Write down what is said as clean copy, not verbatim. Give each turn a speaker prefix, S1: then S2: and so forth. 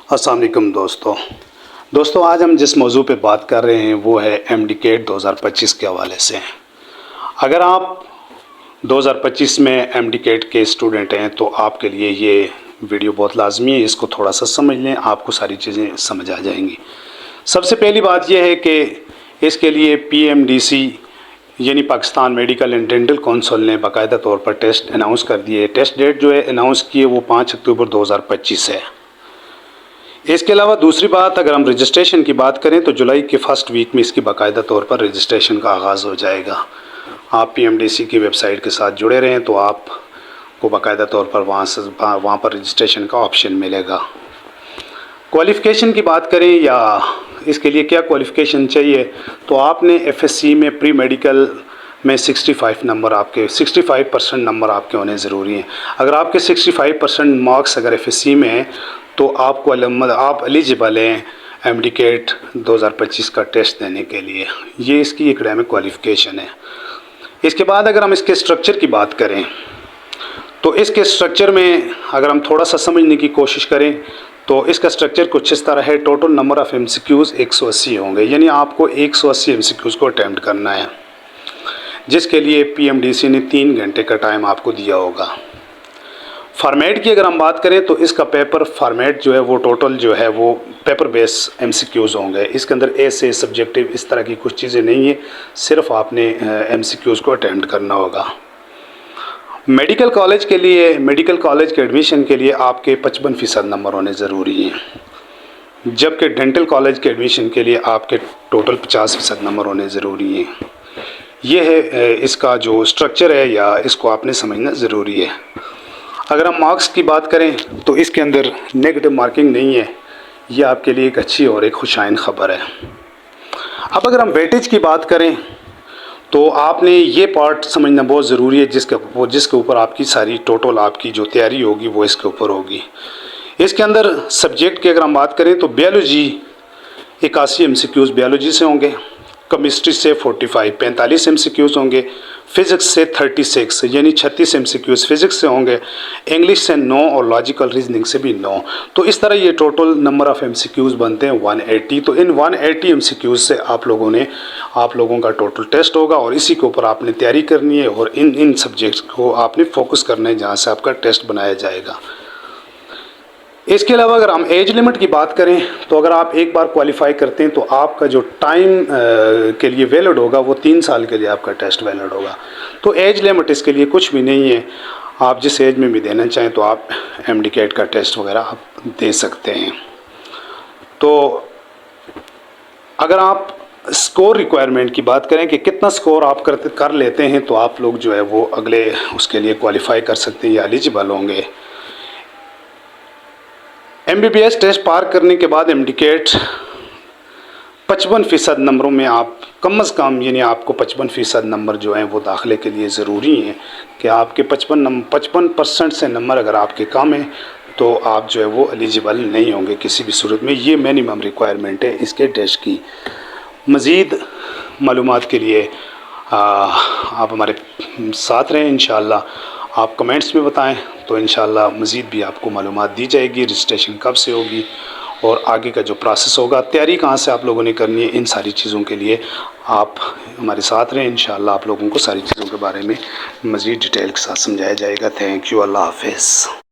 S1: अस्सलाम वालेकुम दोस्तों आज हम जिस मौजू पे बात कर रहे हैं वो है एमडीकेट 2025 के हवाले से। अगर आप 2025 में एमडीकेट के स्टूडेंट हैं तो आपके लिए ये वीडियो बहुत लाजमी है। इसको थोड़ा सा समझ लें, आपको सारी चीज़ें समझ आ जाएंगी। सबसे पहली बात यह है कि इसके लिए PMDC यानी Pakistan medical and dental council ने बाकायदा तौर पर टेस्ट अनाउंस कर दिए। टेस्ट डेट जो है अनाउंस की है वो 5 अक्टूबर 2025 है। इसके अलावा दूसरी बात, अगर हम रजिस्ट्रेशन की बात करें तो जुलाई के फर्स्ट वीक में इसकी बाकायदा तौर पर रजिस्ट्रेशन का आगाज़ हो जाएगा। आप PMDC की वेबसाइट के साथ जुड़े रहें तो आपको बाकायदा तौर पर वहाँ पर रजिस्ट्रेशन का ऑप्शन मिलेगा। क्वालिफ़िकेशन की बात करें या इसके लिए क्या क्वालिफ़िकेशन चाहिए, तो आपने FSC में प्री मेडिकल में 65 नंबर आपके 65% नंबर आपके होने ज़रूरी हैं। अगर आपके 65% मार्क्स अगर FSC में हैं तो आप एलिजिबल हैं एमडीकेट 2025 का टेस्ट देने के लिए। ये इसकी एकेडमिक क्वालिफ़िकेशन है। इसके बाद अगर हम इसके स्ट्रक्चर की बात करें तो इसके स्ट्रक्चर में अगर हम थोड़ा सा समझने की कोशिश करें तो इसका स्ट्रक्चर कुछ इस तरह है। टोटल नंबर ऑफ़ MCQs 180 होंगे, यानी आपको 180 MCQs को अटैम्प्ट करना है, जिसके लिए PMDC ने 3 घंटे का टाइम आपको दिया होगा। फॉर्मेट की अगर हम बात करें तो इसका पेपर फॉर्मेट जो है वो टोटल जो है वो पेपर बेस MCQs होंगे। इसके अंदर ऐसे सब्जेक्टिव इस तरह की कुछ चीज़ें नहीं है, सिर्फ आपने MCQs को अटेम्प्ट करना होगा। मेडिकल कॉलेज के लिए, मेडिकल कॉलेज के एडमिशन के लिए आपके 55% नंबर होने ज़रूरी हैं, जबकि डेंटल कॉलेज के एडमिशन के लिए आपके टोटल 50% नंबर होने ज़रूरी हैं। ये है इसका जो स्ट्रक्चर है, या इसको आपने समझना ज़रूरी है। अगर हम मार्क्स की बात करें तो इसके अंदर नेगेटिव मार्किंग नहीं है। ये आपके लिए एक अच्छी और एक खुशाइन ख़बर है। अब अगर हम वेटेज की बात करें तो आपने ये पार्ट समझना बहुत ज़रूरी है, जिसके ऊपर आपकी सारी टोटल आपकी जो तैयारी होगी वो इसके ऊपर होगी। इसके अंदर सब्जेक्ट की अगर हम बात करें तो बायोलॉजी 81 MCQs बायोलॉजी से होंगे, केमिस्ट्री से 45 MCQs होंगे, फ़िज़िक्स से 36 यानी 36 MCQs फ़िज़िक्स से होंगे, इंग्लिश से 9 और लॉजिकल रीजनिंग से भी 9। तो इस तरह ये टोटल नंबर ऑफ़ MCQs बनते हैं 180। तो इन 180 MCQs से आप लोगों का टोटल टेस्ट होगा और इसी के ऊपर आपने तैयारी करनी है और इन सब्जेक्ट्स को आपने फोकस करना है जहाँ से आपका टेस्ट बनाया जाएगा। इसके अलावा अगर हम एज लिमिट की बात करें तो अगर आप एक बार क्वालिफाई करते हैं तो आपका जो टाइम के लिए वैलिड होगा वो 3 साल के लिए आपका टेस्ट वैलिड होगा। तो एज लिमिट इसके लिए कुछ भी नहीं है, आप जिस एज में भी देना चाहें तो आप एमडीकेट का टेस्ट वगैरह आप दे सकते हैं। तो अगर आप स्कोर रिक्वायरमेंट की बात करें कि कितना स्कोर आप कर लेते हैं तो आप लोग जो है वो अगले उसके लिए क्वालिफाई कर सकते हैं या एलिजिबल होंगे। MBBS टेस्ट पार करने के बाद एमडीकेट 55% नंबरों में आप कम अज़ कम, यानी आपको 55% नंबर जो हैं वो दाखिले के लिए ज़रूरी हैं कि आपके 55% से नंबर अगर आपके कम हैं तो आप जो है वो एलिजिबल नहीं होंगे किसी भी सूरत में। ये मिनिमम रिक्वायरमेंट है इसके टेस्ट की। मज़ीद मालूमात के लिए आप हमारे साथ रहें। इंशाअल्लाह आप कमेंट्स में बताएं तो इंशाअल्लाह मज़ीद भी आपको मालूमात दी जाएगी, रजिस्ट्रेशन कब से होगी और आगे का जो प्रोसेस होगा, तैयारी कहाँ से आप लोगों ने करनी है, इन सारी चीज़ों के लिए आप हमारे साथ रहें। इंशाअल्लाह आप लोगों को सारी चीज़ों के बारे में मज़ीद डिटेल के साथ समझाया जाएगा। थैंक यू, अल्लाह हाफ़िज़।